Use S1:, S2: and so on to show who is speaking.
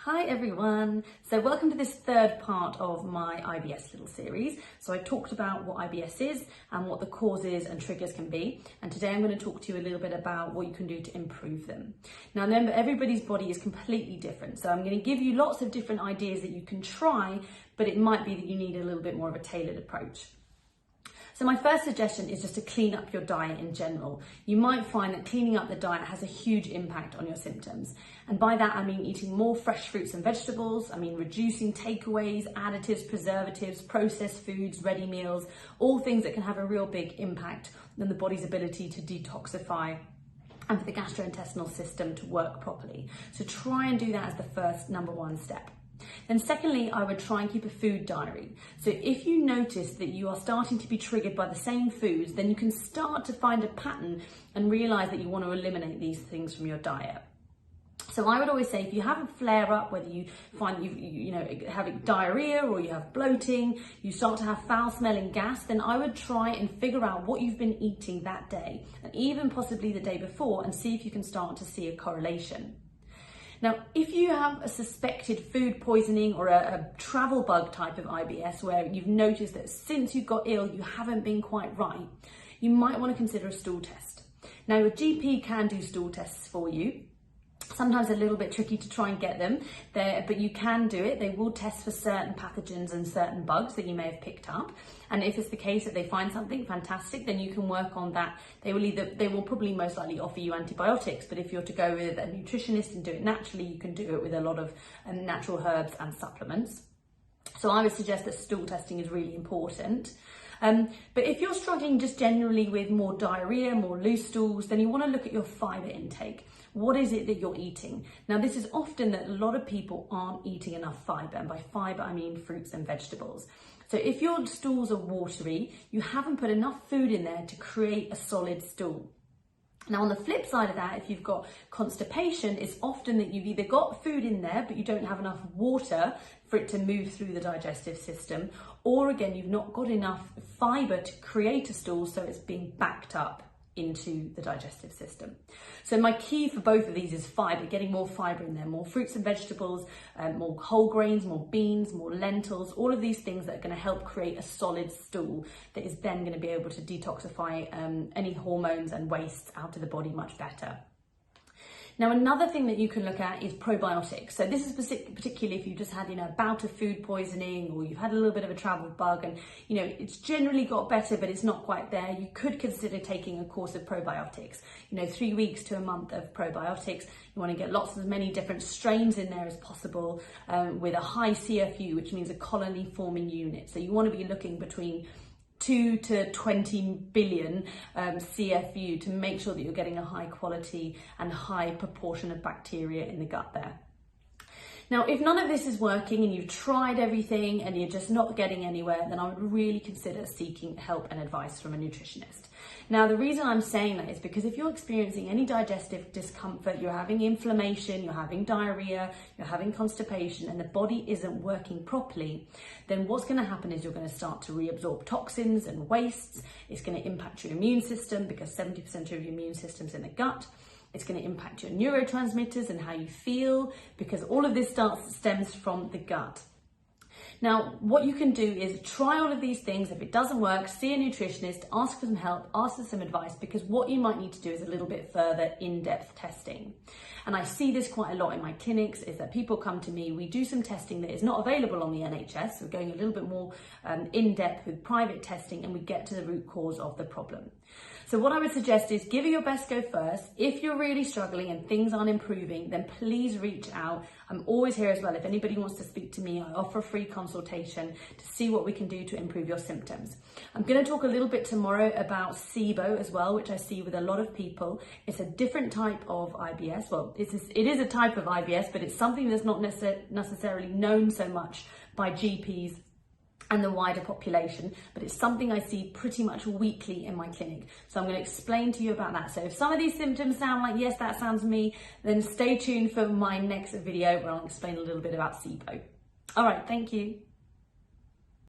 S1: Hi everyone. So welcome to this third part of my IBS little series. So I talked about what IBS is and what the causes and triggers can be. And today I'm going to talk to you a little bit about what you can do to improve them. Now remember, everybody's body is completely different. So I'm going to give you lots of different ideas that you can try, but it might be that you need a little bit more of a tailored approach. So my first suggestion is just to clean up your diet in general. You might find that cleaning up the diet has a huge impact on your symptoms. And by that, I mean eating more fresh fruits and vegetables. I mean reducing takeaways, additives, preservatives, processed foods, ready meals, all things that can have a real big impact on the body's ability to detoxify and for the gastrointestinal system to work properly. So try and do that as the first number one step. Then secondly, I would try and keep a food diary. So if you notice that you are starting to be triggered by the same foods, then you can start to find a pattern and realize that you want to eliminate these things from your diet. So I would always say, if you have a flare up, whether you find you have diarrhea or you have bloating, you start to have foul smelling gas, then I would try and figure out what you've been eating that day and even possibly the day before, and see if you can start to see a correlation. Now, if you have a suspected food poisoning or a travel bug type of IBS where you've noticed that since you got ill, you haven't been quite right, you might want to consider a stool test. Now, your GP can do stool tests for you. Sometimes a little bit tricky to try and get them there, but you can do it. They will test for certain pathogens and certain bugs that you may have picked up. And if it's the case that they find something fantastic, then you can work on that. They will probably most likely offer you antibiotics, but if you're to go with a nutritionist and do it naturally, you can do it with a lot of natural herbs and supplements. So I would suggest that stool testing is really important. But if you're struggling just generally with more diarrhea, more loose stools, then you want to look at your fibre intake. What is it that you're eating? Now, this is often that a lot of people aren't eating enough fibre, and by fibre I mean fruits and vegetables. So if your stools are watery, you haven't put enough food in there to create a solid stool. Now, on the flip side of that, if you've got constipation, it's often that you've either got food in there, but you don't have enough water for it to move through the digestive system, or again, you've not got enough fibre to create a stool, so it's being backed up into the digestive system. So my key for both of these is fibre, getting more fibre in there, more fruits and vegetables, more whole grains, more beans, more lentils, all of these things that are going to help create a solid stool that is then going to be able to detoxify any hormones and wastes out of the body much better. Now, another thing that you can look at is probiotics. So this is particularly if you've just had, a bout of food poisoning, or you've had a little bit of a travel bug and, it's generally got better, but it's not quite there. You could consider taking a course of probiotics, 3 weeks to a month of probiotics. You want to get lots of many different strains in there as possible with a high CFU, which means a colony forming unit. So you want to be looking between 2 to 20 billion CFU to make sure that you're getting a high quality and high proportion of bacteria in the gut there. Now, if none of this is working and you've tried everything and you're just not getting anywhere, then I would really consider seeking help and advice from a nutritionist. Now, the reason I'm saying that is because if you're experiencing any digestive discomfort, you're having inflammation, you're having diarrhea, you're having constipation, and the body isn't working properly, then what's going to happen is you're going to start to reabsorb toxins and wastes. It's going to impact your immune system because 70% of your immune system's in the gut. It's going to impact your neurotransmitters and how you feel, because all of this stems from the gut. Now, what you can do is try all of these things. If it doesn't work, see a nutritionist, ask for some help, ask for some advice, because what you might need to do is a little bit further in-depth testing. And I see this quite a lot in my clinics, is that people come to me, we do some testing that is not available on the NHS, so we're going a little bit more in-depth with private testing, and we get to the root cause of the problem. So what I would suggest is give it your best go first. If you're really struggling and things aren't improving, then please reach out. I'm always here as well. If anybody wants to speak to me, I offer a free consultation to see what we can do to improve your symptoms. I'm going to talk a little bit tomorrow about SIBO as well, which I see with a lot of people. It's a different type of IBS. Well, it is a type of IBS, but it's something that's not necessarily known so much by GPs and the wider population, but it's something I see pretty much weekly in my clinic. So I'm going to explain to you about that. So if some of these symptoms sound like, yes, that sounds me, then stay tuned for my next video where I'll explain a little bit about SIBO. All right, thank you.